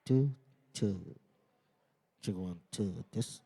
two, two. Check one, two. This.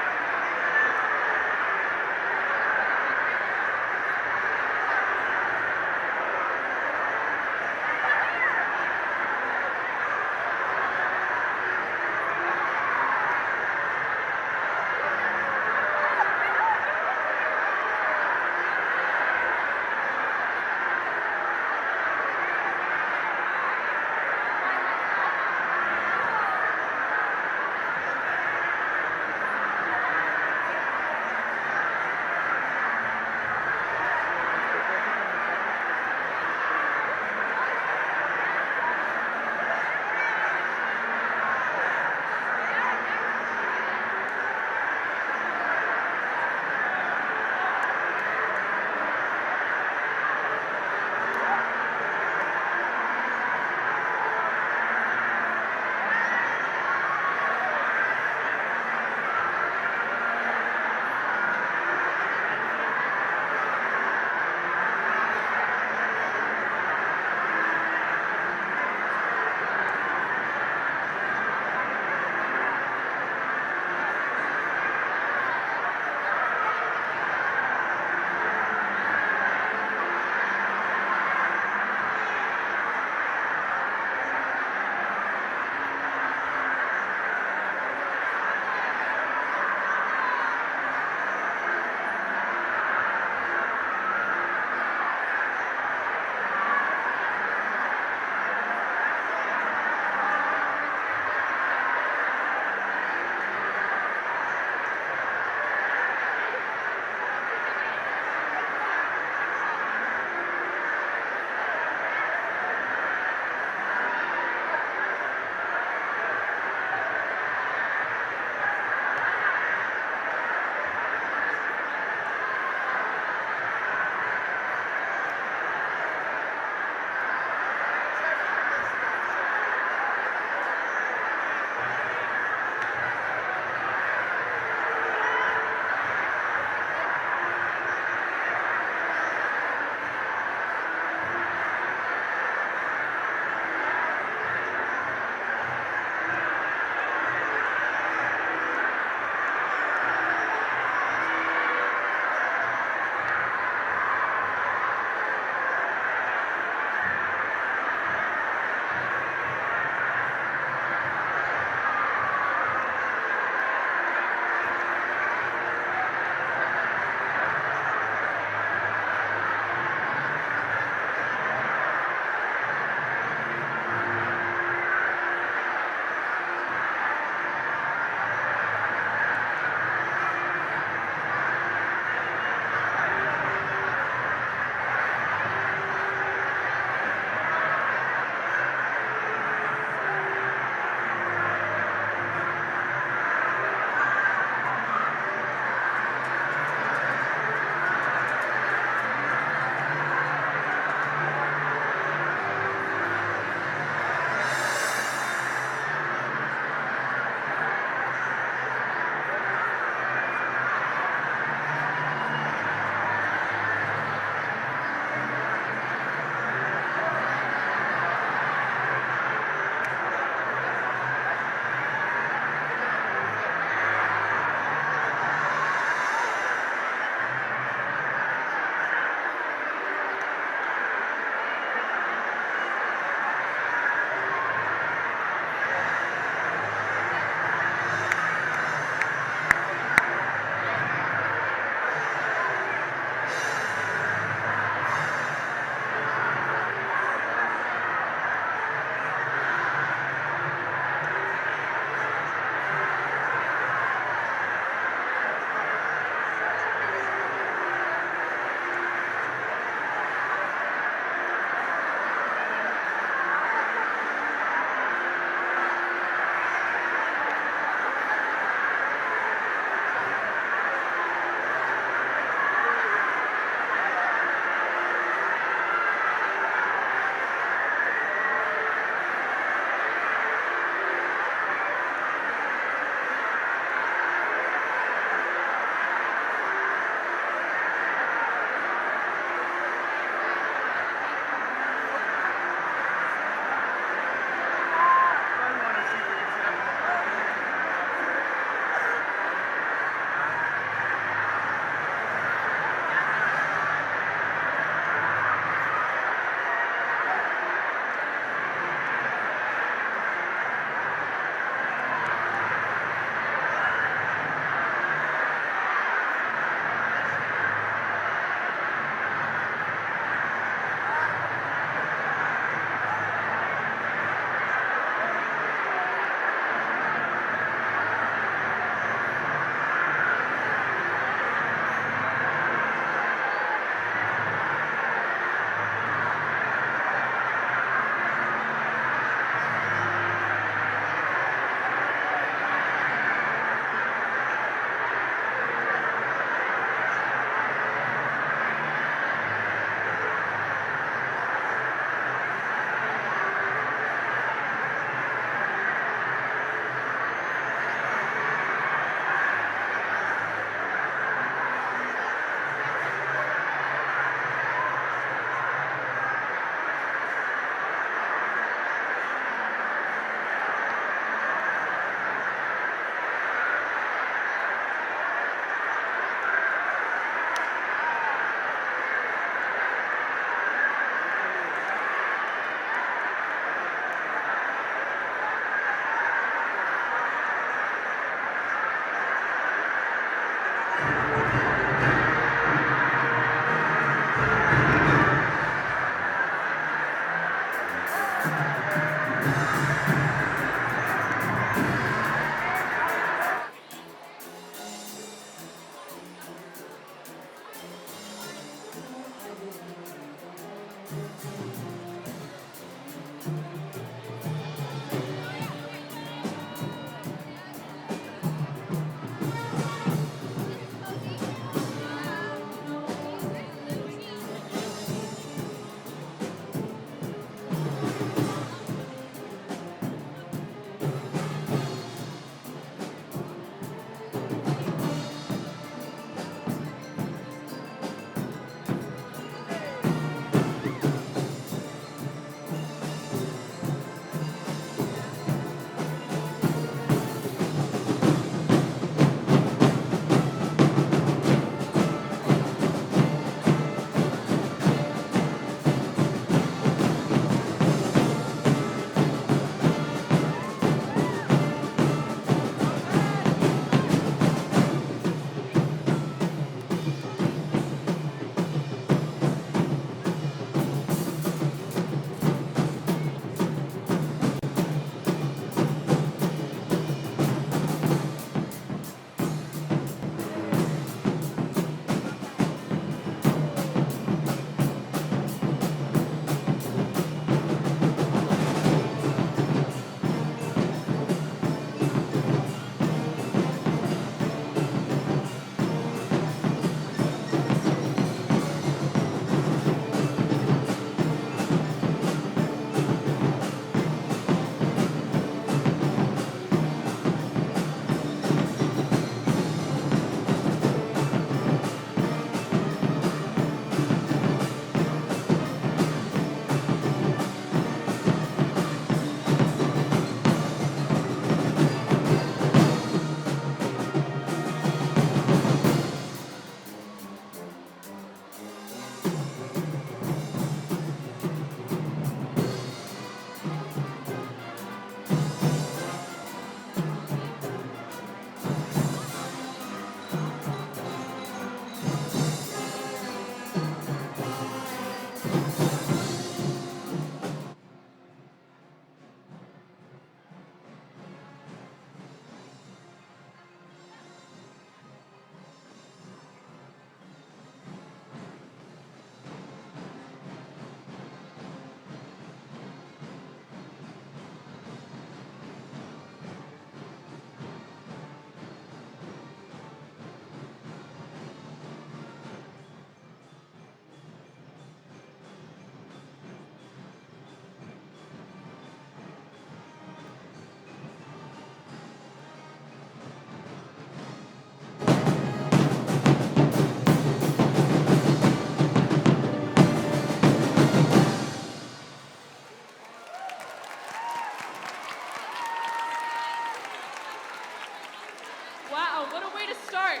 Wow, what a way to start.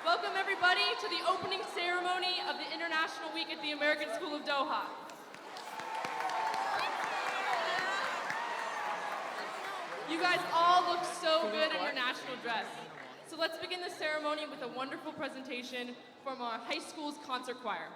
Welcome everybody to the opening ceremony of the International Week at the American School of Doha. You guys all look so good in your national dress. So let's begin the ceremony with a wonderful presentation from our high school's concert choir.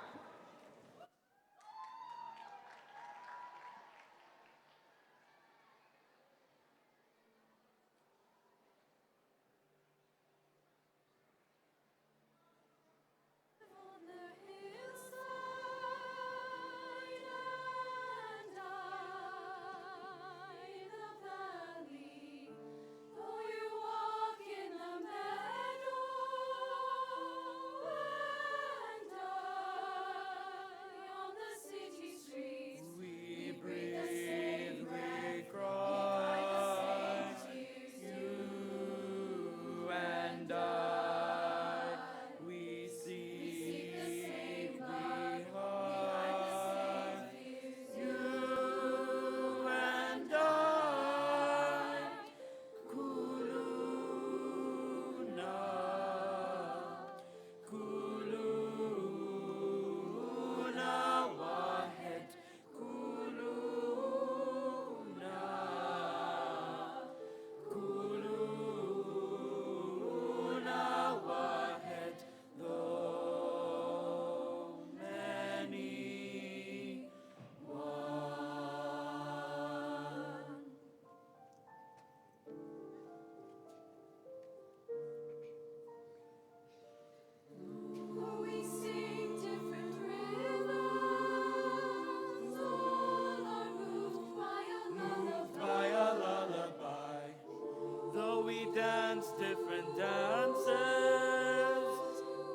Different dances,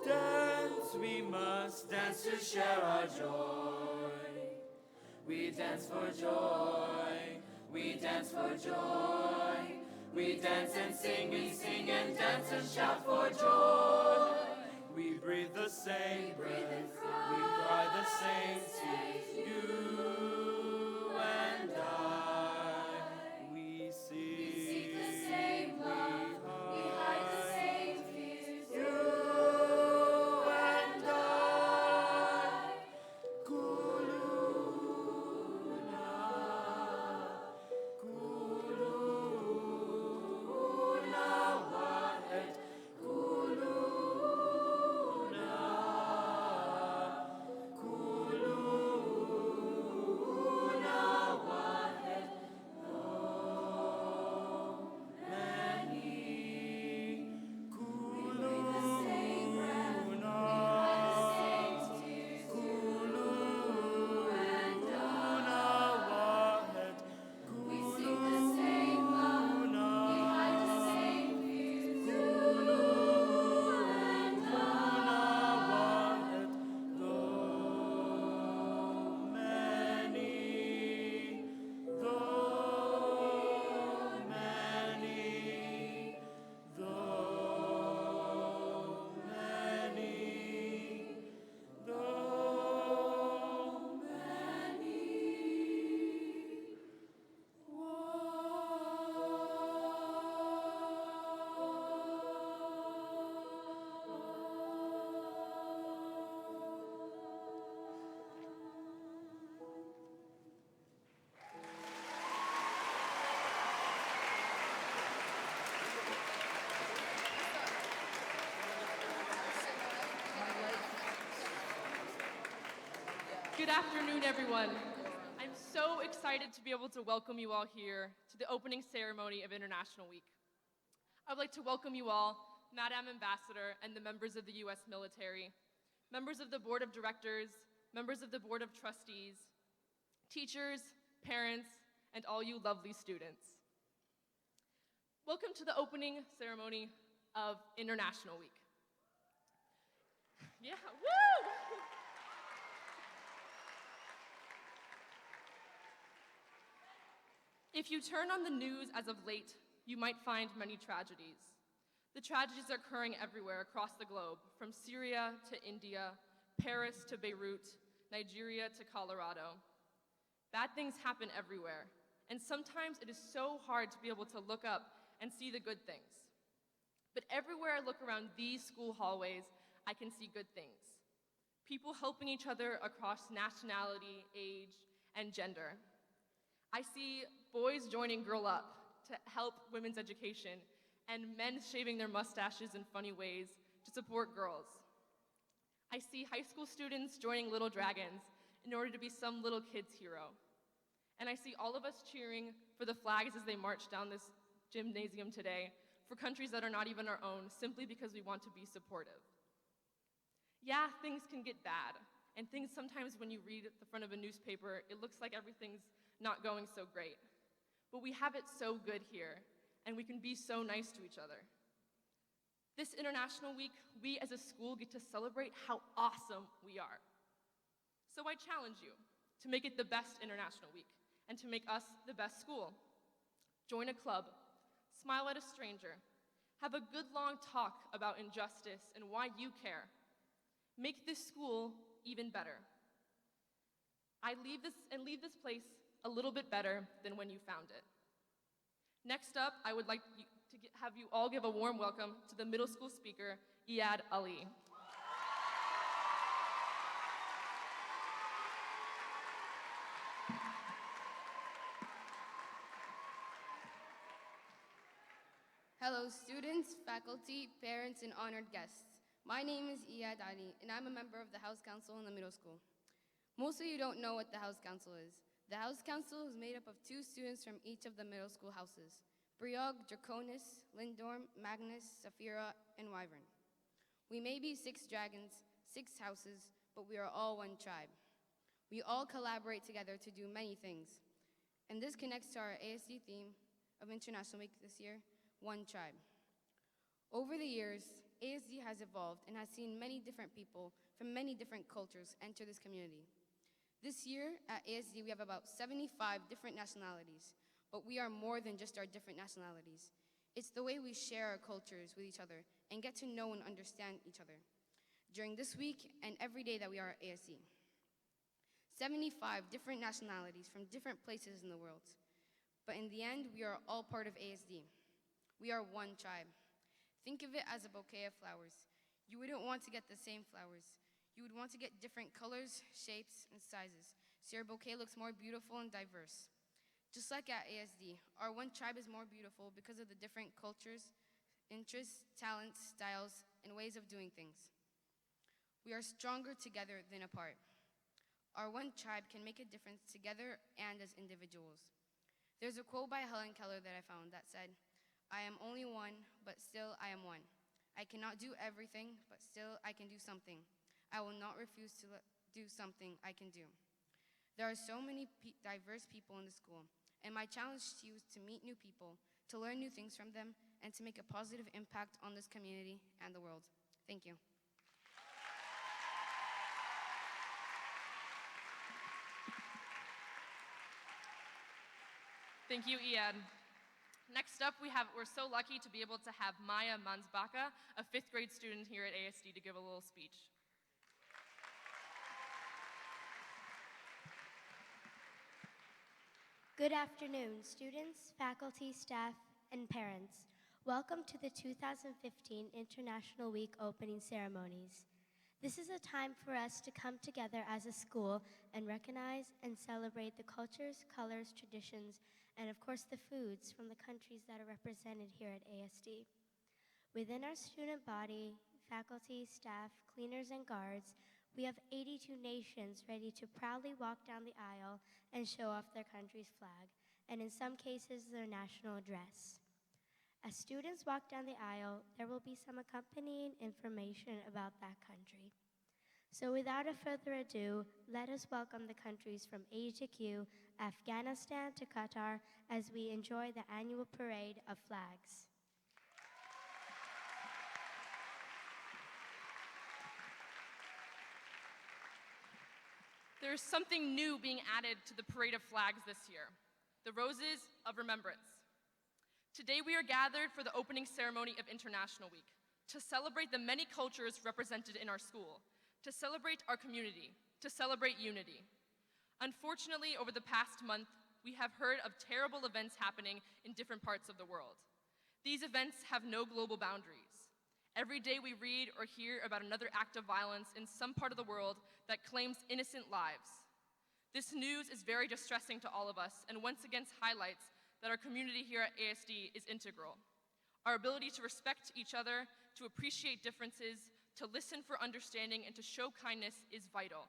dance we must, dance to share our joy. We dance for joy, we dance for joy. We dance and sing, we sing and dance and shout for joy. We breathe the same breath, we cry the same tears, you and I. We seek the same love, we hide the same fears, you and I. Kuluna, kuluna wahed, kuluna, kuluna wahed. Good afternoon, everyone. I'm so excited to be able to welcome you all here to the opening ceremony of International Week. I would like to welcome you all, Madam Ambassador and the members of the U.S. military, members of the Board of Directors, members of the Board of Trustees, teachers, parents, and all you lovely students. Welcome to the opening ceremony of International Week. Yeah, woo! If you turn on the news as of late, you might find many tragedies. The tragedies are occurring everywhere across the globe, from Syria to India, Paris to Beirut, Nigeria to Colorado. Bad things happen everywhere, and sometimes it is so hard to be able to look up and see the good things. But everywhere I look around these school hallways, I can see good things. People helping each other across nationality, age, and gender. I see boys joining Girl Up to help women's education, and men shaving their mustaches in funny ways to support girls. I see high school students joining Little Dragons in order to be some little kid's hero. And I see all of us cheering for the flags as they march down this gymnasium today for countries that are not even our own, simply because we want to be supportive. Yeah, things can get bad, and things sometimes when you read at the front of a newspaper, it looks like everything's not going so great. But we have it so good here, and we can be so nice to each other. This International Week, we as a school get to celebrate how awesome we are. So I challenge you to make it the best International Week and to make us the best school. Join a club, smile at a stranger, have a good long talk about injustice and why you care. Make this school even better. Leave this place a little bit better than when you found it. Next up, I would like to have you all give a warm welcome to the middle school speaker, Iyad Ali. Hello, students, faculty, parents, and honored guests. My name is Iyad Ali, and I'm a member of the House Council in the middle school. Most of you don't know what the House Council is. The House Council is made up of 2 students from each of the middle school houses: Briog, Draconis, Lindorm, Magnus, Saphira, and Wyvern. We may be 6 dragons, 6 houses, but we are all one tribe. We all collaborate together to do many things. And this connects to our ASD theme of International Week this year, One Tribe. Over the years, ASD has evolved and has seen many different people from many different cultures enter this community. This year at ASD, we have about 75 different nationalities, but we are more than just our different nationalities. It's the way we share our cultures with each other and get to know and understand each other during this week and every day that we are at ASD. 75 different nationalities from different places in the world, but in the end, we are all part of ASD. We are one tribe. Think of it as a bouquet of flowers. You wouldn't want to get the same flowers. You would want to get different colors, shapes, and sizes, so your bouquet looks more beautiful and diverse. Just like at ASD, our one tribe is more beautiful because of the different cultures, interests, talents, styles, and ways of doing things. We are stronger together than apart. Our one tribe can make a difference together and as individuals. There's a quote by Helen Keller that I found that said, "I am only one, but still I am one. I cannot do everything, but still I can do something. I will not refuse to do something I can do." There are so many diverse people in the school, and my challenge to you is to meet new people, to learn new things from them, and to make a positive impact on this community and the world. Thank you. Thank you, Iyad. Next up, we're so lucky to be able to have Maya Mansbaka, a 5th grade student here at ASD, to give a little speech. Good afternoon, students, faculty, staff, and parents. Welcome to the 2015 International Week opening ceremonies. This is a time for us to come together as a school and recognize and celebrate the cultures, colors, traditions, and of course the foods from the countries that are represented here at ASD. Within our student body, faculty, staff, cleaners, and guards, we have 82 nations ready to proudly walk down the aisle and show off their country's flag, and in some cases, their national dress. As students walk down the aisle, there will be some accompanying information about that country. So without a further ado, let us welcome the countries from Asia Q, Afghanistan to Qatar as we enjoy the annual parade of flags. There's something new being added to the Parade of Flags this year, the Roses of Remembrance. Today we are gathered for the opening ceremony of International Week, to celebrate the many cultures represented in our school, to celebrate our community, to celebrate unity. Unfortunately, over the past month, we have heard of terrible events happening in different parts of the world. These events have no global boundaries. Every day we read or hear about another act of violence in some part of the world that claims innocent lives. This news is very distressing to all of us and once again highlights that our community here at ASD is integral. Our ability to respect each other, to appreciate differences, to listen for understanding, and to show kindness is vital.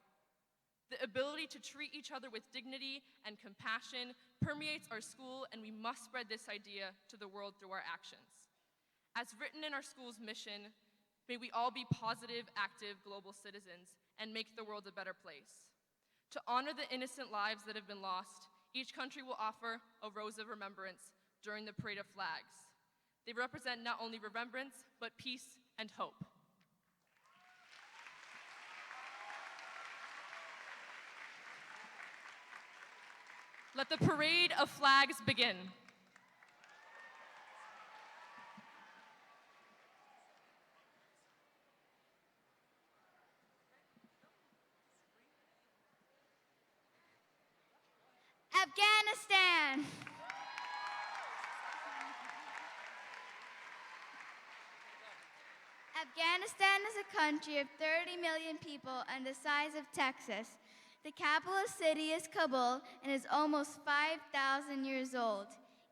The ability to treat each other with dignity and compassion permeates our school, and we must spread this idea to the world through our actions. As written in our school's mission, may we all be positive, active global citizens and make the world a better place. To honor the innocent lives that have been lost, each country will offer a rose of remembrance during the Parade of Flags. They represent not only remembrance, but peace and hope. Let the Parade of Flags begin. Afghanistan. Afghanistan is a country of 30 million people and the size of Texas. The capital city is Kabul and is almost 5,000 years old.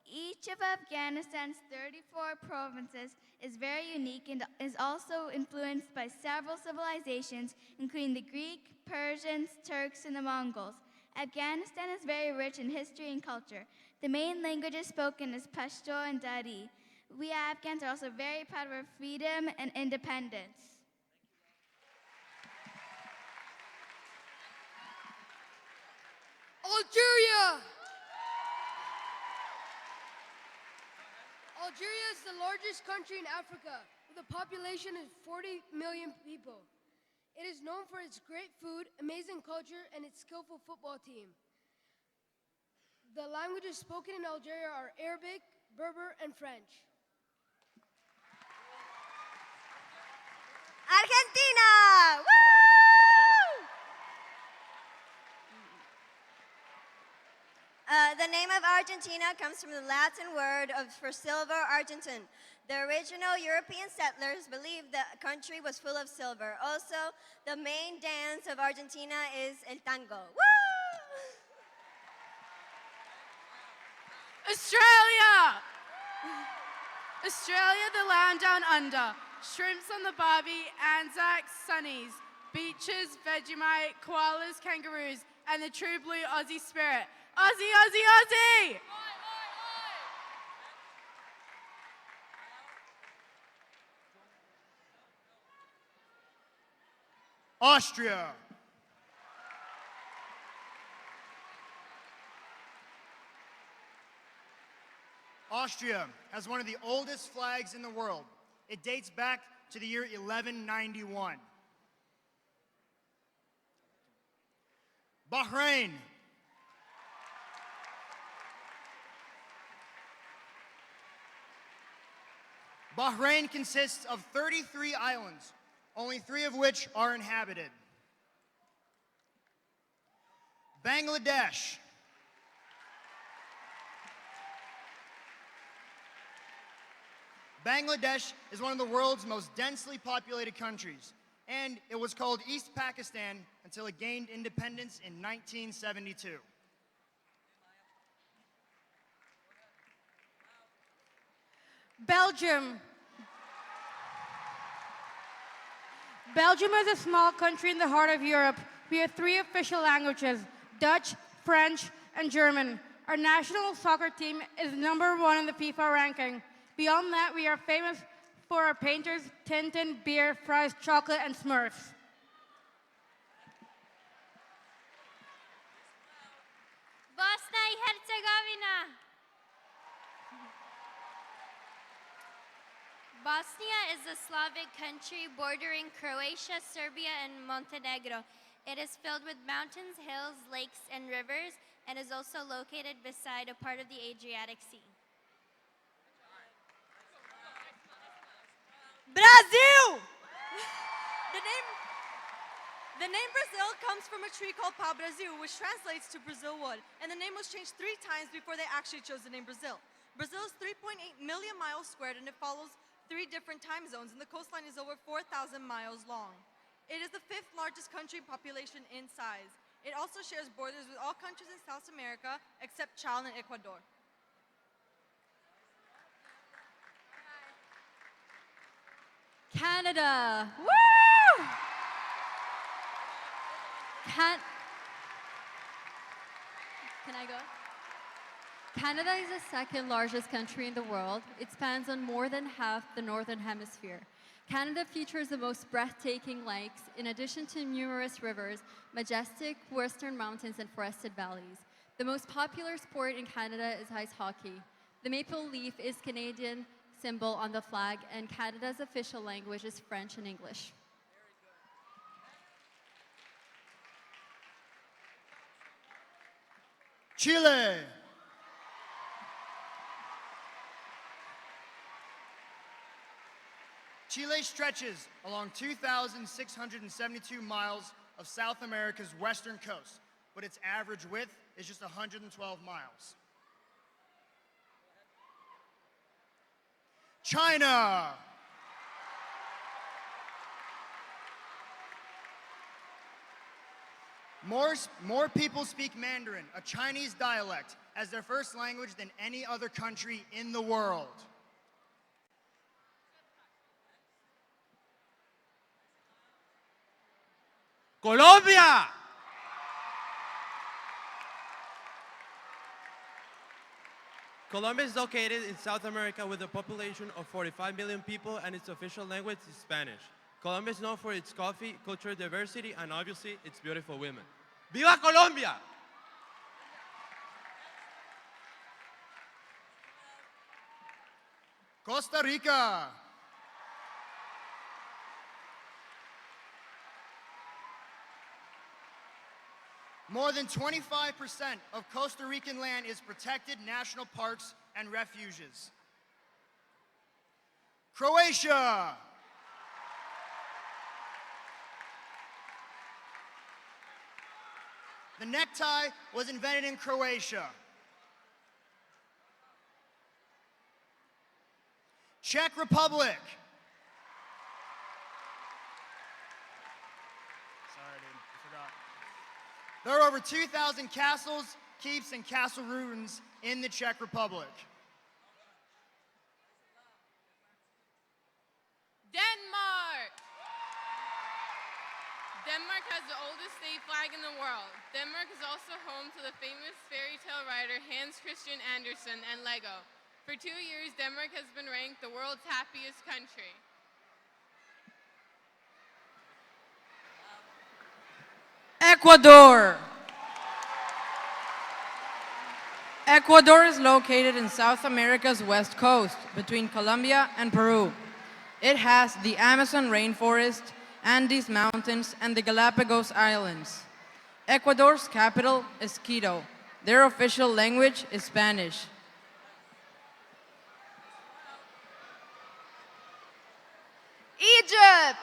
Each of Afghanistan's 34 provinces is very unique and is also influenced by several civilizations, including the Greek, Persians, Turks, and the Mongols. Afghanistan is very rich in history and culture. The main languages spoken is Pashto and Dari. We Afghans are also very proud of our freedom and independence. Algeria! Algeria is the largest country in Africa, with a population of 40 million people. It is known for its great food, amazing culture, and its skillful football team. The languages spoken in Algeria are Arabic, Berber, and French. Argentina! Woo! The name of Argentina comes from the Latin word for silver, argentum. The original European settlers believed the country was full of silver. Also, the main dance of Argentina is el tango. Woo! Australia! Australia, the land down under. Shrimps on the barbie, Anzacs, sunnies, beaches, Vegemite, koalas, kangaroos, and the true blue Aussie spirit. Aussie, Aussie, Aussie! Austria. Austria has one of the oldest flags in the world. It dates back to the year 1191. Bahrain. Bahrain consists of 33 islands, only 3 of which are inhabited. Bangladesh. Bangladesh is one of the world's most densely populated countries, and it was called East Pakistan until it gained independence in 1972. Belgium. Belgium is a small country in the heart of Europe. We have 3 official languages, Dutch, French, and German. Our national soccer team is #1 in the FIFA ranking. Beyond that, we are famous for our painters, Tintin, beer, fries, chocolate, and Smurfs. Bosnia and Herzegovina. Bosnia is a Slavic country bordering Croatia, Serbia, and Montenegro. It is filled with mountains, hills, lakes, and rivers, and is also located beside a part of the Adriatic Sea. Brazil! The name Brazil comes from a tree called pau-brasil, which translates to Brazil wood, and the name was changed 3 times before they actually chose the name Brazil. Brazil is 3.8 million miles squared, and it follows 3 different time zones, and the coastline is over 4,000 miles long. It is the 5th largest country population in size. It also shares borders with all countries in South America except Chile and Ecuador. Canada. Woo! Can I go? Canada is the second largest country in the world. It spans on more than half the northern hemisphere. Canada features the most breathtaking lakes, in addition to numerous rivers, majestic western mountains, and forested valleys. The most popular sport in Canada is ice hockey. The maple leaf is Canadian symbol on the flag, and Canada's official language is French and English. Chile. Chile stretches along 2,672 miles of South America's western coast, but its average width is just 112 miles. China. More people speak Mandarin, a Chinese dialect, as their first language than any other country in the world. Colombia! Colombia is located in South America with a population of 45 million people, and its official language is Spanish. Colombia is known for its coffee, cultural diversity, and obviously its beautiful women. ¡Viva Colombia! Costa Rica. More than 25% of Costa Rican land is protected national parks and refuges. Croatia. The necktie was invented in Croatia. Czech Republic. Sorry, dude, I forgot. There are over 2,000 castles, keeps, and castle ruins in the Czech Republic. Denmark! Denmark has the oldest state flag in the world. Denmark is also home to the famous fairy tale writer Hans Christian Andersen and Lego. For 2 years, Denmark has been ranked the world's happiest country. Ecuador. Ecuador is located in South America's west coast, between Colombia and Peru. It has the Amazon rainforest, Andes Mountains, and the Galapagos Islands. Ecuador's capital is Quito. Their official language is Spanish. Egypt!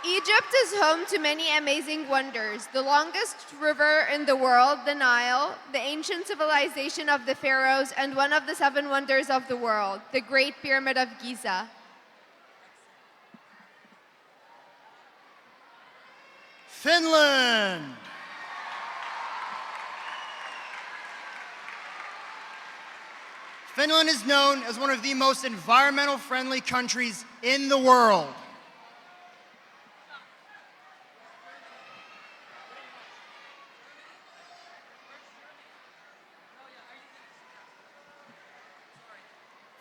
Egypt is home to many amazing wonders. The longest river in the world, the Nile, the ancient civilization of the pharaohs, and one of the 7 wonders of the world, the Great Pyramid of Giza. Finland. Finland is known as one of the most environmental friendly countries in the world.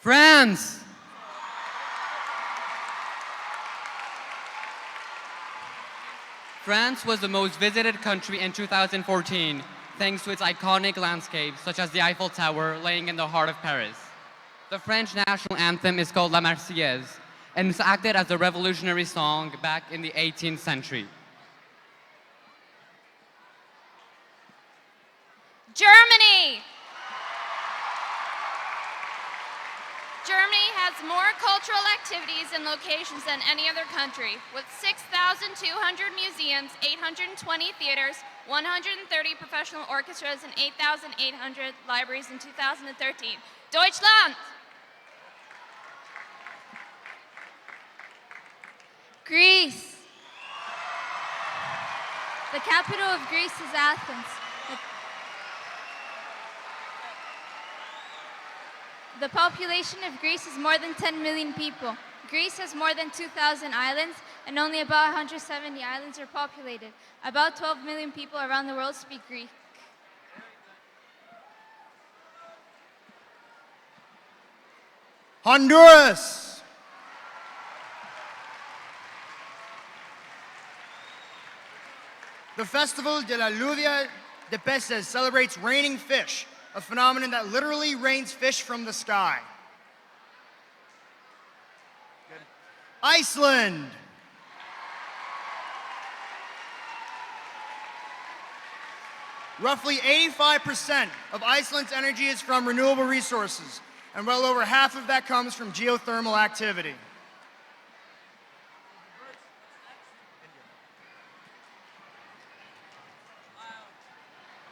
France. France was the most visited country in 2014, thanks to its iconic landscapes, such as the Eiffel Tower laying in the heart of Paris. The French national anthem is called La Marseillaise, and it's acted as a revolutionary song back in the 18th century. Germany! Germany has more cultural activities and locations than any other country, with 6,200 museums, 820 theaters, 130 professional orchestras, and 8,800 libraries in 2013. Deutschland! Greece. The capital of Greece is Athens. The population of Greece is more than 10 million people. Greece has more than 2,000 islands, and only about 170 islands are populated. About 12 million people around the world speak Greek. Honduras. The Festival de la Lluvia de Peces celebrates raining fish, a phenomenon that literally rains fish from the sky. Iceland. Roughly 85% of Iceland's energy is from renewable resources, and well over half of that comes from geothermal activity.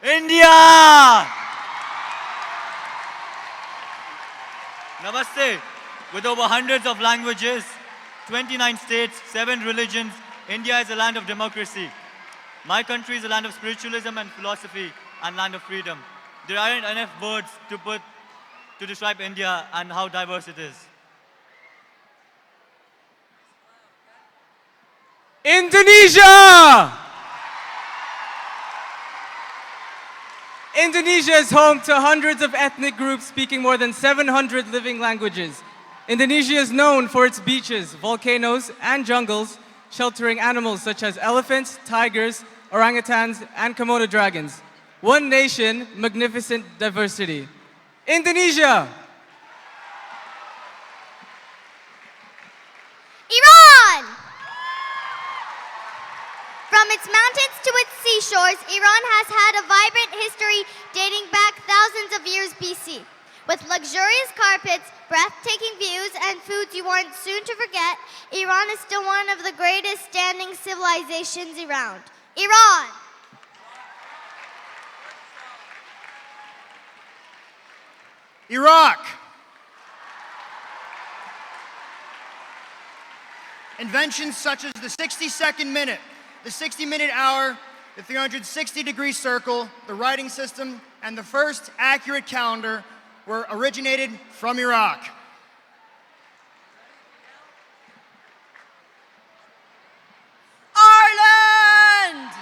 India! Namaste. With over hundreds of languages, 29 states, 7 religions, India is a land of democracy. My country is a land of spiritualism and philosophy and land of freedom. There aren't enough words to describe India and how diverse it is. Indonesia! Indonesia is home to hundreds of ethnic groups speaking more than 700 living languages. Indonesia is known for its beaches, volcanoes, and jungles, sheltering animals such as elephants, tigers, orangutans, and Komodo dragons. One nation, magnificent diversity. Indonesia! Iran! From its mountains to its seashores, Iran has had a vibrant history dating back thousands of years BC. With luxurious carpets, breathtaking views, and foods you aren't soon to forget, Iran is still one of the greatest standing civilizations around. Iran! Iraq. Inventions such as the 60-second minute, the 60-minute hour, the 360-degree circle, the writing system, and the first accurate calendar were originated from Iraq. Ireland!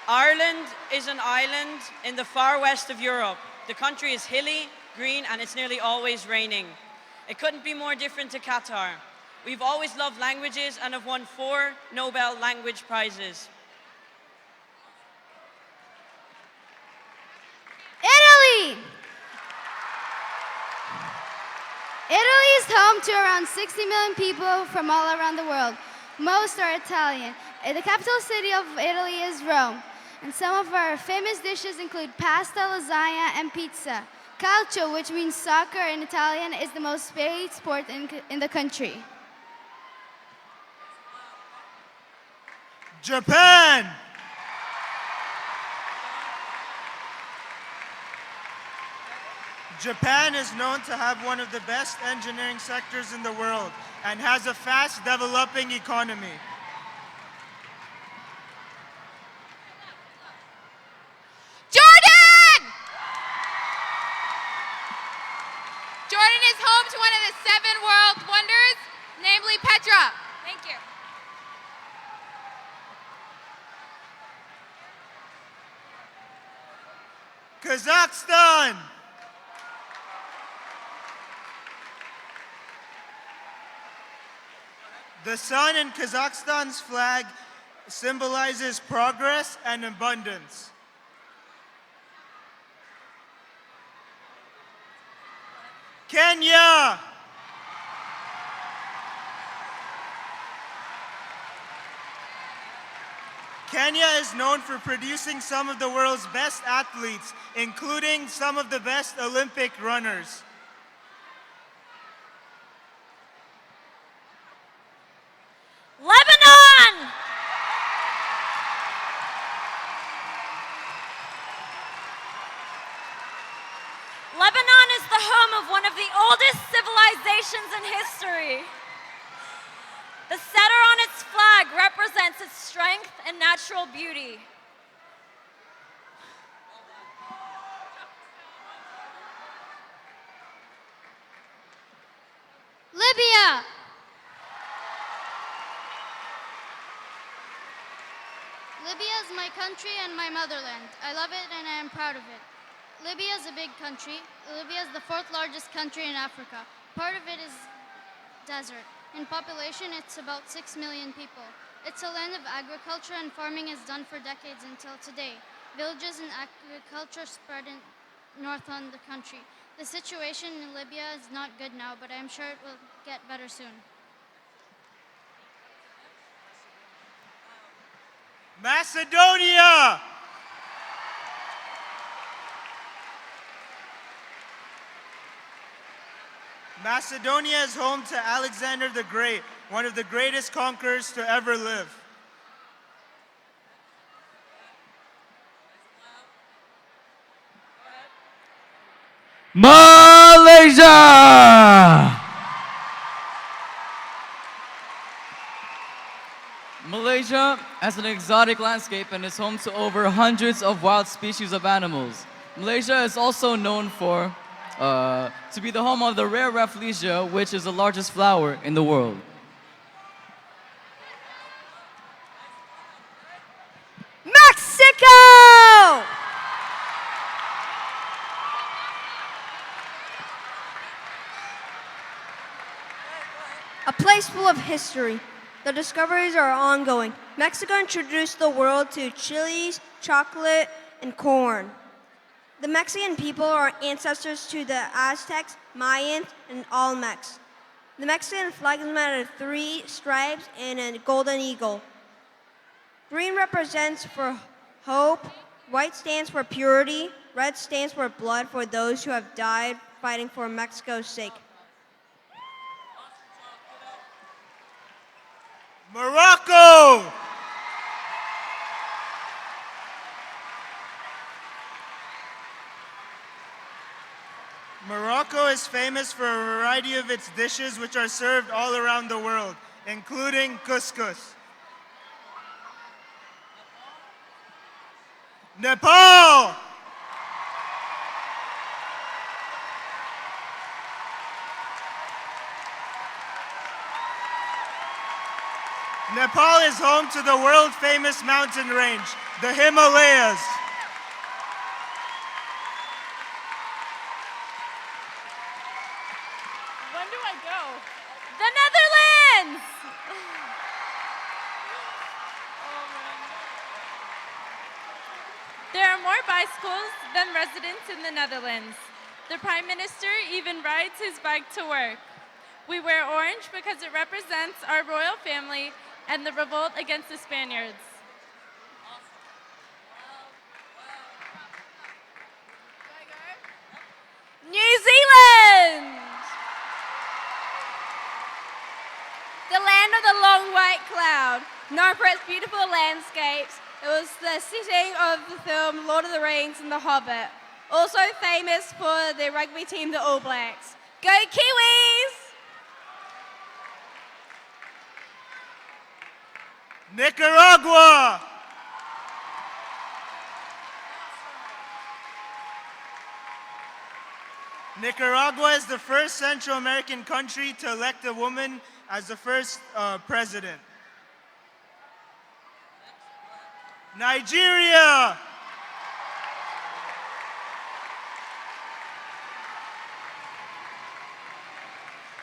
Ireland is an island in the far west of Europe. The country is hilly, green, and it's nearly always raining. It couldn't be more different to Qatar. We've always loved languages and have won 4 Nobel Language Prizes. Italy! Italy is home to around 60 million people from all around the world. Most are Italian. The capital city of Italy is Rome. And some of our famous dishes include pasta, lasagna, and pizza. Calcio, which means soccer in Italian, is the most played sport in the country. Japan! Japan is known to have one of the best engineering sectors in the world and has a fast developing economy. Jordan! Jordan is home to one of the 7 world wonders, namely Petra. Thank you. Kazakhstan! The sun in Kazakhstan's flag symbolizes progress and abundance. Kenya! Kenya is known for producing some of the world's best athletes, including some of the best Olympic runners. Lebanon! Lebanon is the home of one of the oldest civilizations in history. The setter on its flag represents its strength and natural beauty. Libya! Libya is my country and my motherland. I love it and I am proud of it. Libya is a big country. Libya is the fourth largest country in Africa. Part of it is desert. In population, it's about 6 million people. It's a land of agriculture and farming is done for decades until today. Villages and agriculture spread north on the country. The situation in Libya is not good now, but I'm sure it will get better soon. Macedonia! Macedonia is home to Alexander the Great, one of the greatest conquerors to ever live. Malaysia! Malaysia has an exotic landscape and is home to over hundreds of wild species of animals. Malaysia is also known to be the home of the rare Rafflesia, which is the largest flower in the world. Mexico! A place full of history. The discoveries are ongoing. Mexico introduced the world to chilies, chocolate, and corn. The Mexican people are ancestors to the Aztecs, Mayans, and Olmecs. The Mexican flag is made of 3 stripes and a golden eagle. Green represents for hope, white stands for purity, red stands for blood for those who have died fighting for Mexico's sake. Morocco! Morocco is famous for a variety of its dishes which are served all around the world, including couscous. Nepal! Nepal is home to the world-famous mountain range, the Himalayas. When do I go? The Netherlands! There are more bicycles than residents in the Netherlands. The Prime Minister even rides his bike to work. We wear orange because it represents our royal family and the revolt against the Spaniards. New Zealand! The land of the long white cloud, known for its beautiful landscapes. It was the setting of the film Lord of the Rings and The Hobbit. Also famous for the rugby team, the All Blacks. Go Kiwis! Nicaragua! Nicaragua is the first Central American country to elect a woman as the first president. Nigeria!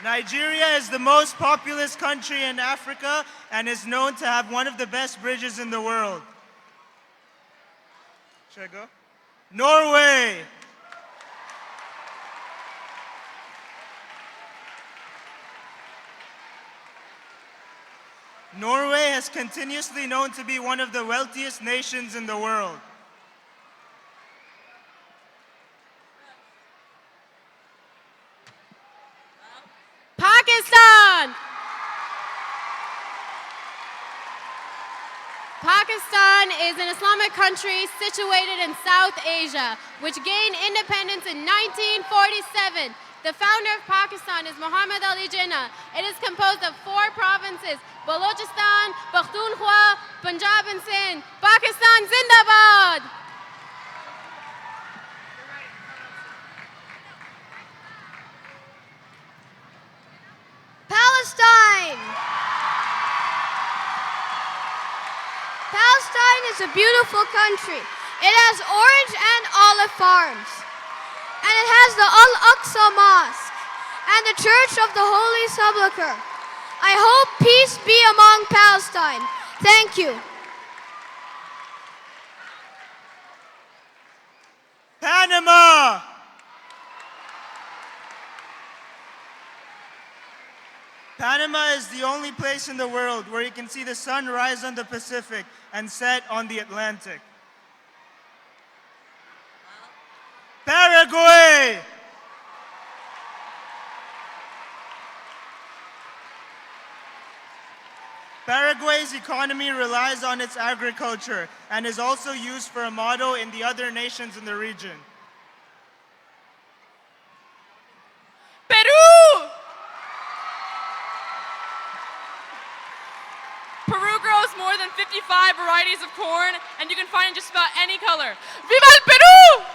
Nigeria is the most populous country in Africa and is known to have one of the best bridges in the world. Should I go? Norway! Norway has continuously known to be one of the wealthiest nations in the world. Pakistan! Pakistan is an Islamic country situated in South Asia, which gained independence in 1947. The founder of Pakistan is Muhammad Ali Jinnah. It is composed of 4 provinces: Balochistan, Pakhtunkhwa, Punjab, and Sindh. Pakistan Zindabad! Palestine! Palestine is a beautiful country. It has orange and olive farms. And it has the Al-Aqsa Mosque and the Church of the Holy Sepulchre. I hope peace be among Palestine. Thank you. Panama! Panama is the only place in the world where you can see the sun rise on the Pacific and set on the Atlantic. Paraguay! Paraguay's economy relies on its agriculture and is also used for a model in the other nations in the region. Peru! Peru grows more than 55 varieties of corn, and you can find in just about any color. Viva el Peru!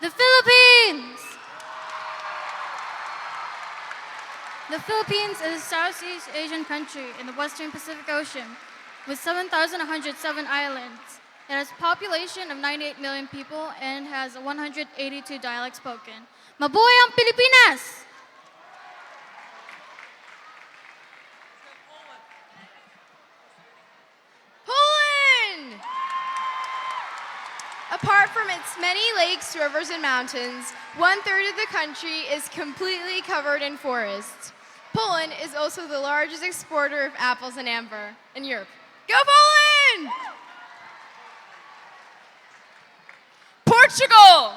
The Philippines! The Philippines is a Southeast Asian country in the Western Pacific Ocean with 7,107 islands. It has a population of 98 million people and has 182 dialects spoken. Mabuhay ang Pilipinas! Poland! Apart from its many lakes, rivers, and mountains, 1/3 of the country is completely covered in forests. Poland is also the largest exporter of apples and amber in Europe. Go Poland! Portugal!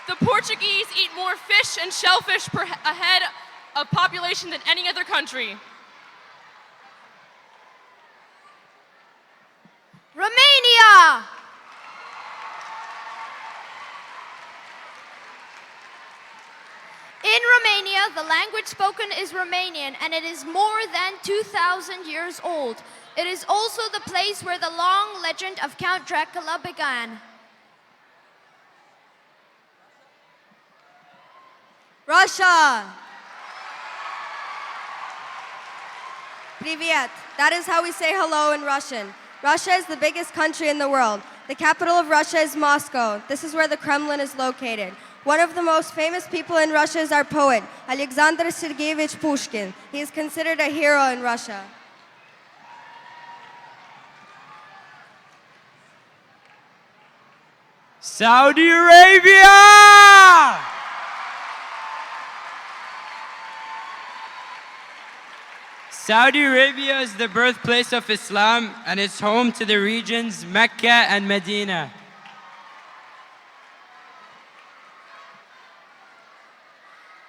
The Portuguese eat more fish and shellfish per head of population than any other country. Romania! In Romania, the language spoken is Romanian, and it is more than 2,000 years old. It is also the place where the long legend of Count Dracula began. Russia! Привет. That is how we say hello in Russian. Russia is the biggest country in the world. The capital of Russia is Moscow. This is where the Kremlin is located. One of the most famous people in Russia is our poet, Alexander Sergeyevich Pushkin. He is considered a hero in Russia. Saudi Arabia! Saudi Arabia is the birthplace of Islam and is home to the regions Mecca and Medina.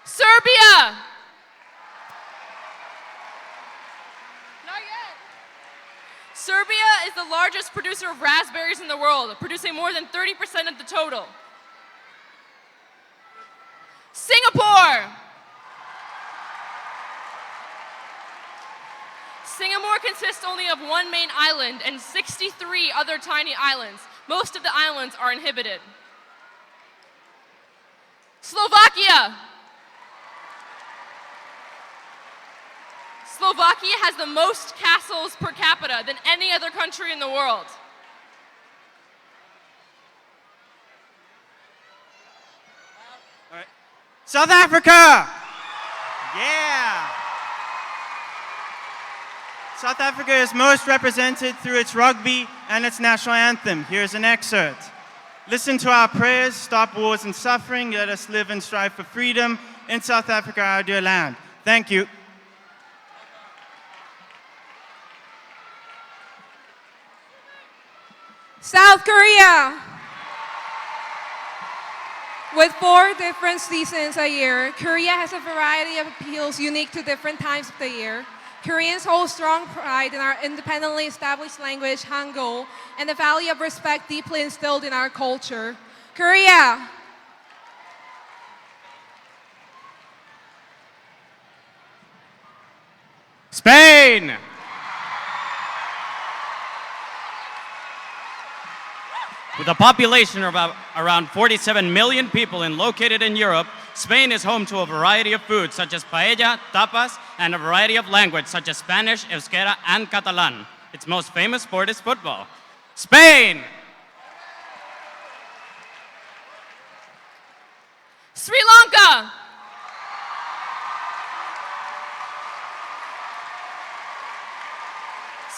Serbia! Not yet. Serbia is the largest producer of raspberries in the world, producing more than 30% of the total. Singapore! Singapore consists only of one main island and 63 other tiny islands. Most of the islands are inhabited. Slovakia! Slovakia has the most castles per capita than any other country in the world. All right. South Africa! Yeah! South Africa is most represented through its rugby, and its national anthem. Here's an excerpt. Listen to our prayers, stop wars and suffering, let us live and strive for freedom in South Africa, our dear land. Thank you. South Korea. With 4 different seasons a year, Korea has a variety of appeals unique to different times of the year. Koreans hold strong pride in our independently established language, Hangul, and the value of respect deeply instilled in our culture. Korea. Spain! With a population of around 47 million people and located in Europe, Spain is home to a variety of foods such as paella, tapas, and a variety of languages such as Spanish, Euskera, and Catalan. Its most famous sport is football. Spain! Sri Lanka.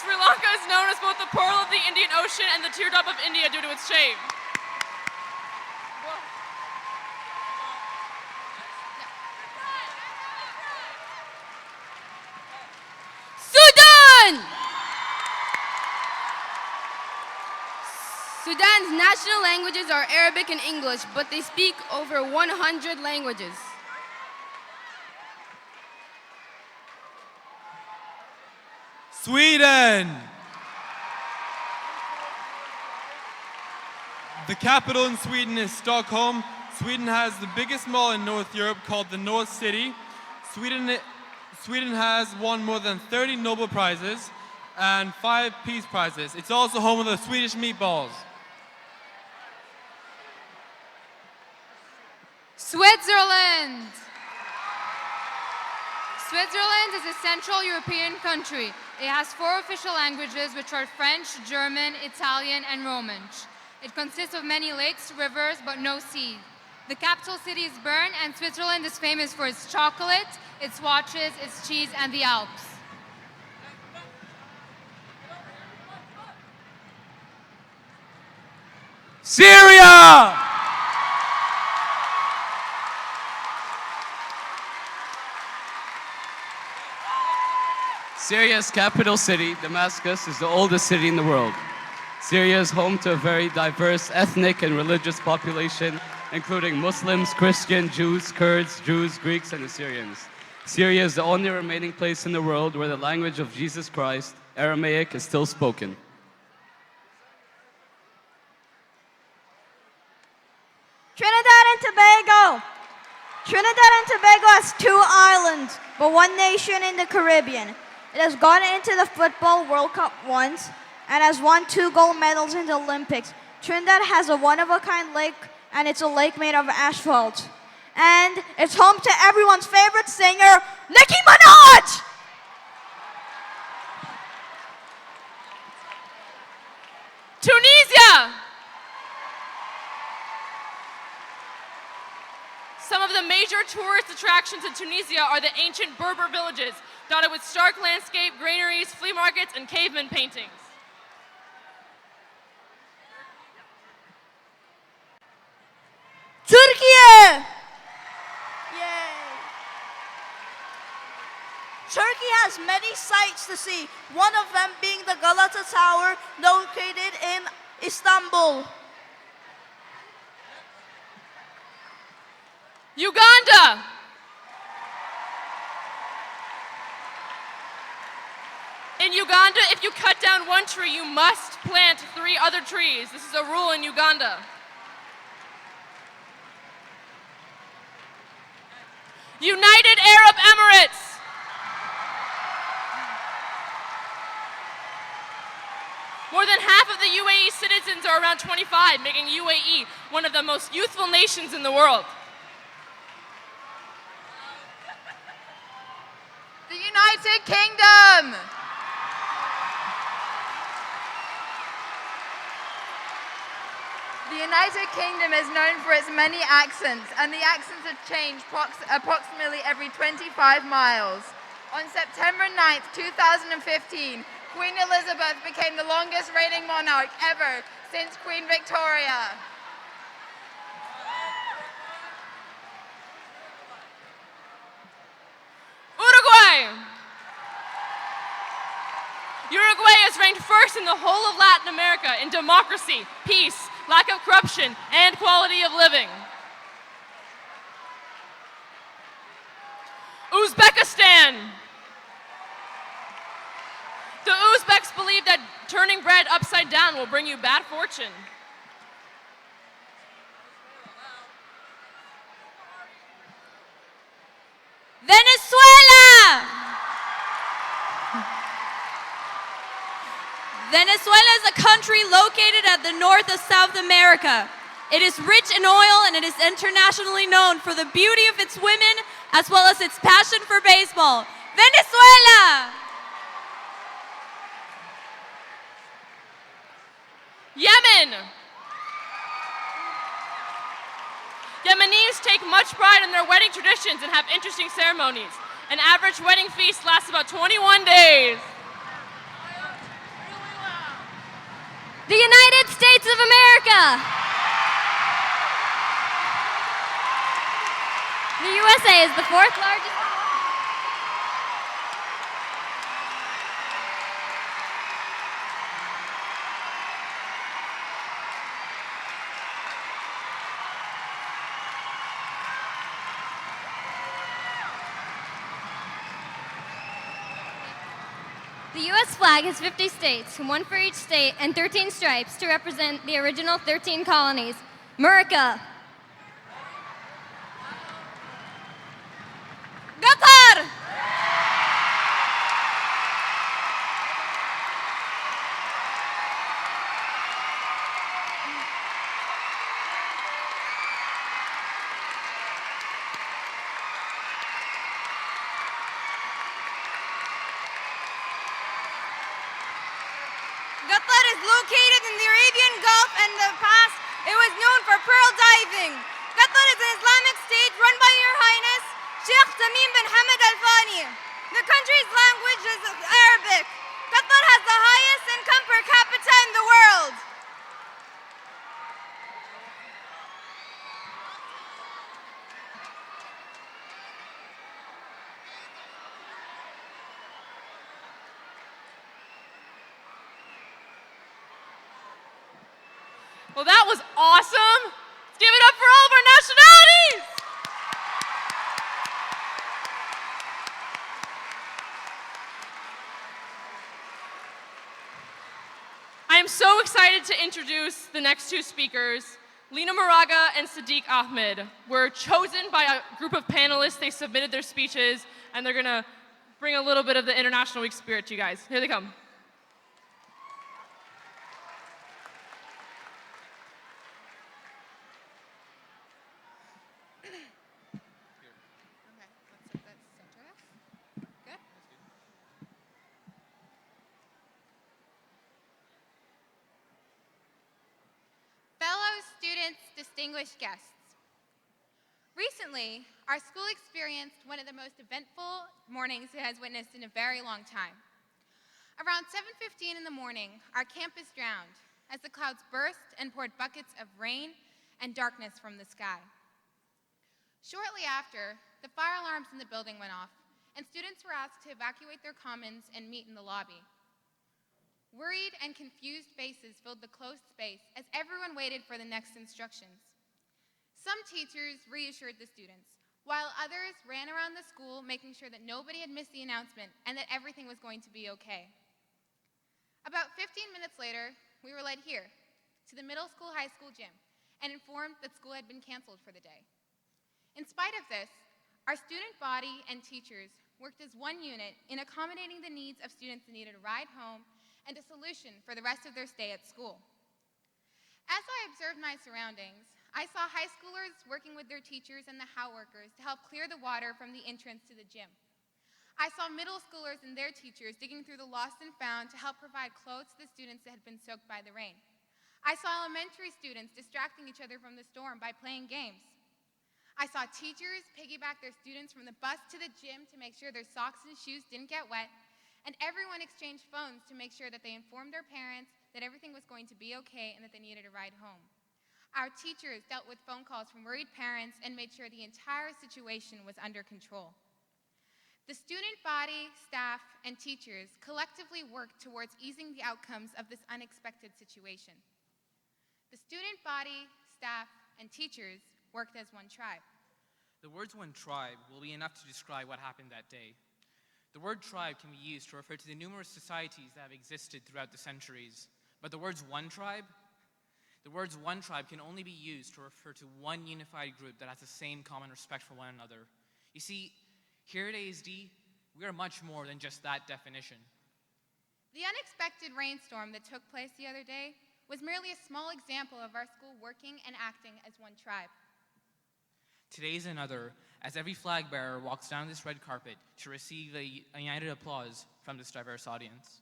Sri Lanka is known as both the pearl of the Indian Ocean and the teardrop of India due to its shape. Sudan! Sudan's national languages are Arabic and English, but they speak over 100 languages. Sweden! The capital in Sweden is Stockholm. Sweden has the biggest mall in North Europe called the North City. Sweden has won more than 30 Nobel Prizes and 5 Peace Prizes. It's also home of the Swedish meatballs. Switzerland. Switzerland is a Central European country. It has 4 official languages, which are French, German, Italian, and Romansh. It consists of many lakes, rivers, but no sea. The capital city is Bern, and Switzerland is famous for its chocolate, its watches, its cheese, and the Alps. Syria! Syria's capital city, Damascus, is the oldest city in the world. Syria is home to a very diverse ethnic and religious population, including Muslims, Christians, Jews, Kurds, Greeks, and Assyrians. Syria is the only remaining place in the world where the language of Jesus Christ, Aramaic, is still spoken. Trinidad and Tobago. Trinidad and Tobago has 2 islands, but 1 nation in the Caribbean. It has gone into the Football World Cup once and has won 2 gold medals in the Olympics. Trinidad has a one-of-a-kind lake, and it's a lake made of asphalt. And it's home to everyone's favorite singer, Nicki Minaj! Tunisia! Some of the major tourist attractions in Tunisia are the ancient Berber villages, dotted with stark landscape, granaries, flea markets, and caveman paintings. Turkey! Yay! Turkey has many sights to see, one of them being the Galata Tower located in Istanbul. Uganda! In Uganda, if you cut down 1 tree, you must plant 3 other trees. This is a rule in Uganda. United Arab Emirates! More than half of the UAE citizens are around 25, making UAE one of the most youthful nations in the world. The United Kingdom! The United Kingdom is known for its many accents, and the accents have changed approximately every 25 miles. On September 9th, 2015, Queen Elizabeth became the longest reigning monarch ever since Queen Victoria. Uruguay! Uruguay is ranked first in the whole of Latin America in democracy, peace, lack of corruption, and quality of living. Uzbekistan. The Uzbeks believe that turning bread upside down will bring you bad fortune. Venezuela! Venezuela is a country located at the north of South America. It is rich in oil and it is internationally known for the beauty of its women as well as its passion for baseball. Venezuela! Yemen! Yemenis take much pride in their wedding traditions and have interesting ceremonies. An average wedding feast lasts about 21 days. The United States of America! The USA is the fourth largest. The U.S. flag has 50 states, one for each state, and 13 stripes to represent the original 13 colonies. America. Qatar. Qatar is located in the Arabian Gulf and in the past it was known for pearl diving. Qatar is an Islamic state run by Your Highness Sheikh Tamim bin Hamad Al Thani. The country's language is Arabic. Qatar has the highest income per capita in the world. Well, that was awesome. Let's give it up for all of our nationalities. I am so excited to introduce the next two speakers. Lina Moraga and Sadiq Ahmed were chosen by a group of panelists. They submitted their speeches, and they're gonna bring a little bit of the International Week spirit to you guys. Here they come. Fellow students, distinguished guests. Recently, our school experienced one of the most eventful mornings it has witnessed in a very long time. Around 7:15 in the morning, our campus drowned as the clouds burst and poured buckets of rain and darkness from the sky. Shortly after, the fire alarms in the building went off, and students were asked to evacuate their commons and meet in the lobby. Worried and confused faces filled the closed space as everyone waited for the next instructions. Some teachers reassured the students, while others ran around the school making sure that nobody had missed the announcement and that everything was going to be okay. About 15 minutes later, we were led here, to the middle school high school gym, and informed that school had been canceled for the day. In spite of this, our student body and teachers worked as one unit in accommodating the needs of students that needed a ride home and a solution for the rest of their stay at school. As I observed my surroundings, I saw high schoolers working with their teachers and the HOW workers to help clear the water from the entrance to the gym. I saw middle schoolers and their teachers digging through the lost and found to help provide clothes to the students that had been soaked by the rain. I saw elementary students distracting each other from the storm by playing games. I saw teachers piggyback their students from the bus to the gym to make sure their socks and shoes didn't get wet, And everyone exchanged phones to make sure that they informed their parents that everything was going to be okay and that they needed a ride home. Our teachers dealt with phone calls from worried parents and made sure the entire situation was under control. The student body, staff, and teachers collectively worked towards easing the outcomes of this unexpected situation. The student body, staff, and teachers worked as one tribe. The words one tribe will be enough to describe what happened that day. The word tribe can be used to refer to the numerous societies that have existed throughout the centuries. But the words one tribe can only be used to refer to one unified group that has the same common respect for one another. You see, here at ASD, we are much more than just that definition. The unexpected rainstorm that took place the other day was merely a small example of our school working and acting as one tribe. Today's another, as every flag bearer walks down this red carpet to receive a united applause from this diverse audience.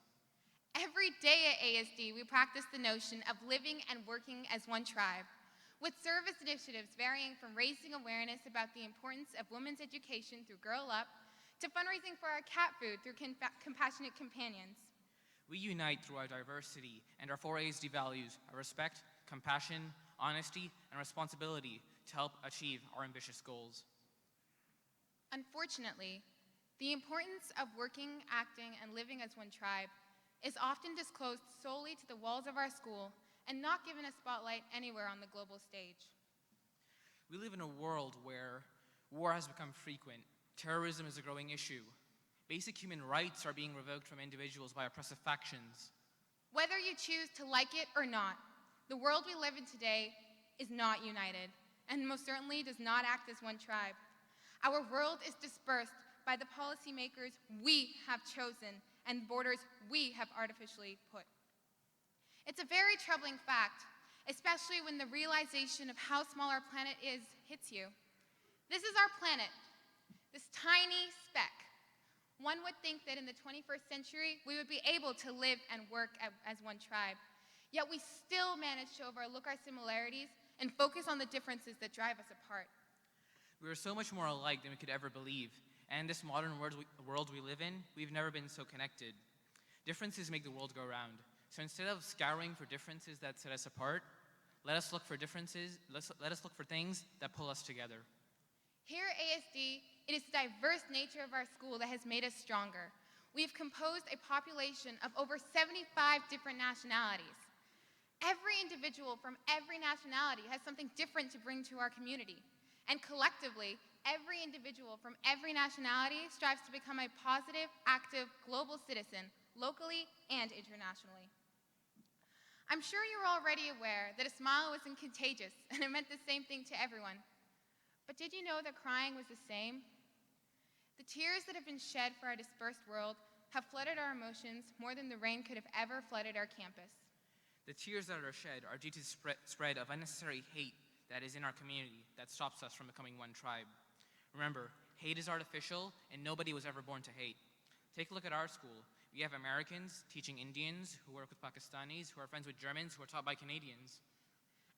Every day at ASD, we practice the notion of living and working as one tribe, with service initiatives varying from raising awareness about the importance of women's education through Girl Up, to fundraising for our cat food through Compassionate Companions. We unite through our diversity and our 4 ASD values of respect, compassion, honesty, and responsibility to help achieve our ambitious goals. Unfortunately, the importance of working, acting, and living as one tribe is often disclosed solely to the walls of our school and not given a spotlight anywhere on the global stage. We live in a world where war has become frequent, terrorism is a growing issue, basic human rights are being revoked from individuals by oppressive factions. Whether you choose to like it or not, the world we live in today is not united, and most certainly does not act as one tribe. Our world is dispersed by the policymakers we have chosen and borders we have artificially put. It's a very troubling fact, especially when the realization of how small our planet is hits you. This is our planet, this tiny speck. One would think that in the 21st century, we would be able to live and work as one tribe. Yet we still manage to overlook our similarities and focus on the differences that drive us apart. We are so much more alike than we could ever believe. And in this modern world we live in, we've never been so connected. Differences make the world go round. So instead of scouring for differences that set us apart, let us look for things that pull us together. Here at ASD, it is the diverse nature of our school that has made us stronger. We've composed a population of over 75 different nationalities. Every individual from every nationality has something different to bring to our community. And collectively, every individual from every nationality strives to become a positive, active, global citizen, locally and internationally. I'm sure you're already aware that a smile wasn't contagious and it meant the same thing to everyone. But did you know that crying was the same? The tears that have been shed for our dispersed world have flooded our emotions more than the rain could have ever flooded our campus. The tears that are shed are due to the spread of unnecessary hate that is in our community that stops us from becoming one tribe. Remember, hate is artificial and nobody was ever born to hate. Take a look at our school. We have Americans teaching Indians who work with Pakistanis, who are friends with Germans, who are taught by Canadians.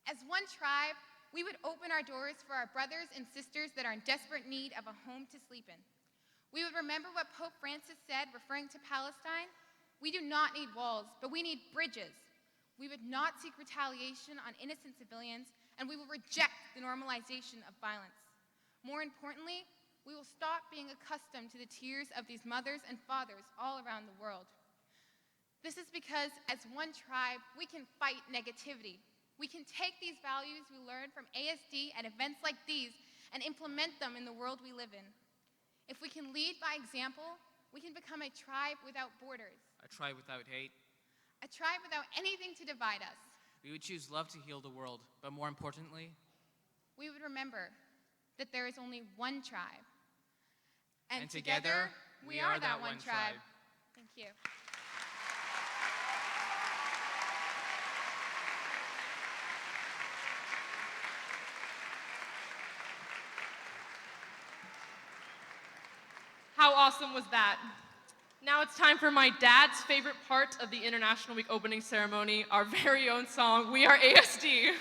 As one tribe, we would open our doors for our brothers and sisters that are in desperate need of a home to sleep in. We would remember what Pope Francis said referring to Palestine. We do not need walls, but we need bridges. We would not seek retaliation on innocent civilians, and we will reject the normalization of violence. More importantly, we will stop being accustomed to the tears of these mothers and fathers all around the world. This is because, as one tribe, we can fight negativity. We can take these values we learned from ASD at events like these and implement them in the world we live in. If we can lead by example, we can become a tribe without borders. A tribe without hate. A tribe without anything to divide us. We would choose love to heal the world, but more importantly, we would remember that there is only one tribe. And together, we are that one tribe. Thank you. How awesome was that? Now it's time for my dad's favorite part of the International Week opening ceremony, our very own song, We Are ASD.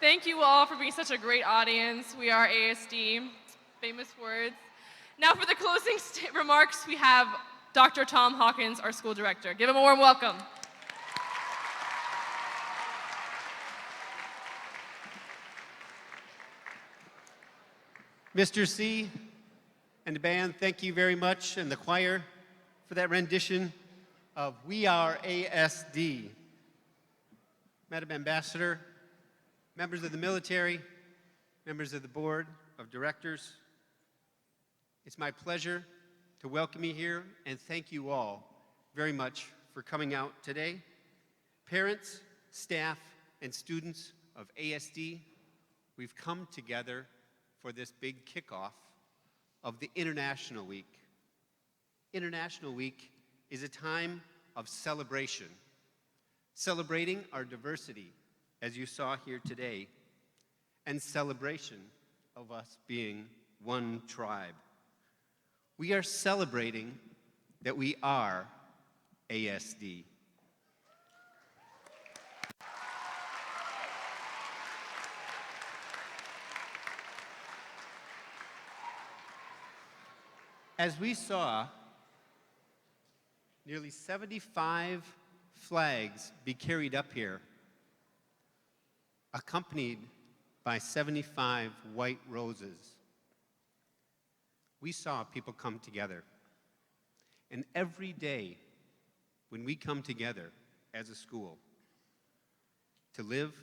Thank you all for being such a great audience. We are ASD, famous words. Now for the closing remarks, we have Dr. Tom Hawkins, our school director. Give him a warm welcome. Mr. C and the band, thank you very much, and the choir for that rendition of We Are ASD. Madam Ambassador, members of the military, members of the board of directors, it's my pleasure to welcome you here and thank you all very much for coming out today. Parents, staff, and students of ASD, we've come together for this big kickoff of the International Week. International Week is a time of celebration, celebrating our diversity, as you saw here today, and celebration of us being one tribe. We are celebrating that we are ASD. As we saw, nearly 75 flags be carried up here, accompanied by 75 white roses. We saw people come together. And every day when we come together as a school to live,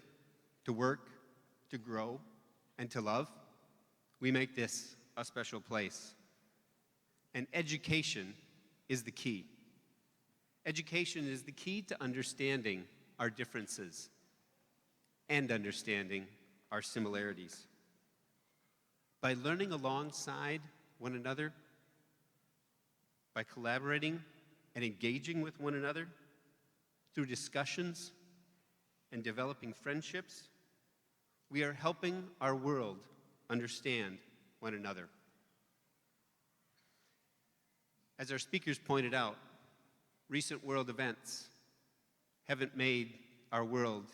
to work, to grow, and to love, we make this a special place. And education is the key. Education is the key to understanding our differences and understanding our similarities. By learning alongside one another, by collaborating and engaging with one another through discussions and developing friendships, we are helping our world understand one another. As our speakers pointed out, recent world events haven't made our world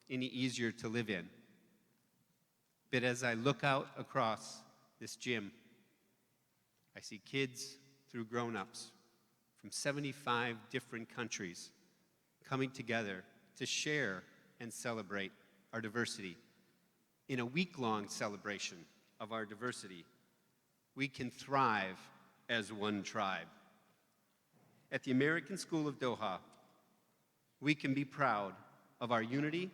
any easier to live in. But as I look out across this gym, I see kids through grown-ups from 75 different countries coming together to share and celebrate our diversity. In a week-long celebration of our diversity, we can thrive as one tribe. At the American School of Doha, we can be proud of our unity,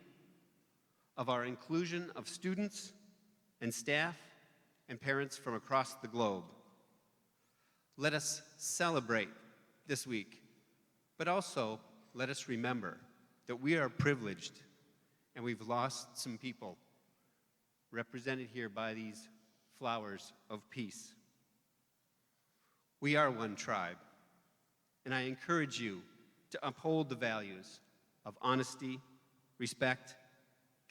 of our inclusion of students and staff and parents from across the globe. Let us celebrate this week, but also let us remember that we are privileged and we've lost some people represented here by these flowers of peace. We are one tribe. And I encourage you to uphold the values of honesty, respect,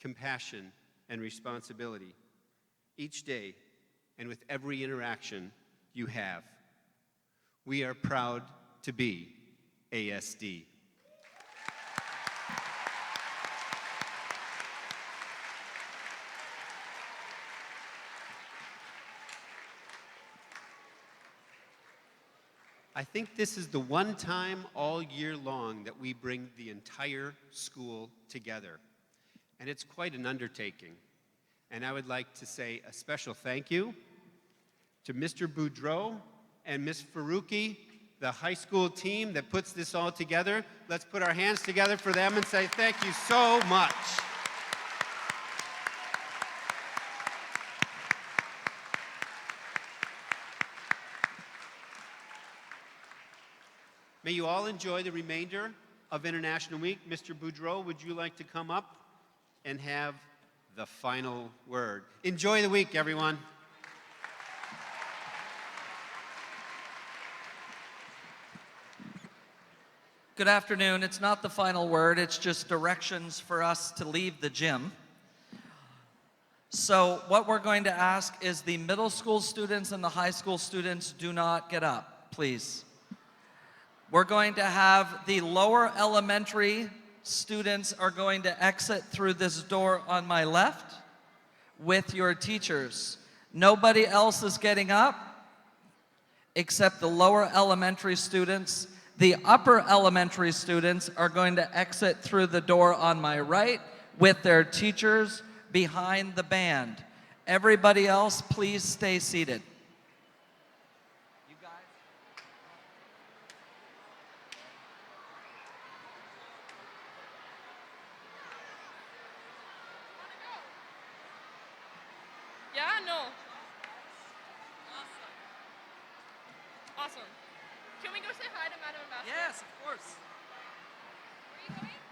compassion, and responsibility each day and with every interaction you have. We are proud to be ASD. I think this is the one time all year long that we bring the entire school together. And it's quite an undertaking. And I would like to say a special thank you to Mr. Boudreau and Ms. Faruqi, the high school team that puts this all together. Let's put our hands together for them and say thank you so much. May you all enjoy the remainder of International Week. Mr. Boudreau, would you like to come up and have the final word? Enjoy the week, everyone. Good afternoon. It's not the final word, it's just directions for us to leave the gym. So what we're going to ask is the middle school students and the high school students do not get up, please. We're going to have the lower elementary students are going to exit through this door on my left with your teachers. Nobody else is getting up. except the lower elementary students. The upper elementary students are going to exit through the door on my right with their teachers behind the band. Everybody else, please stay seated. Yeah, no. Awesome. Can we go say hi to Madam Ambassador? Yes, of course. Where are you going?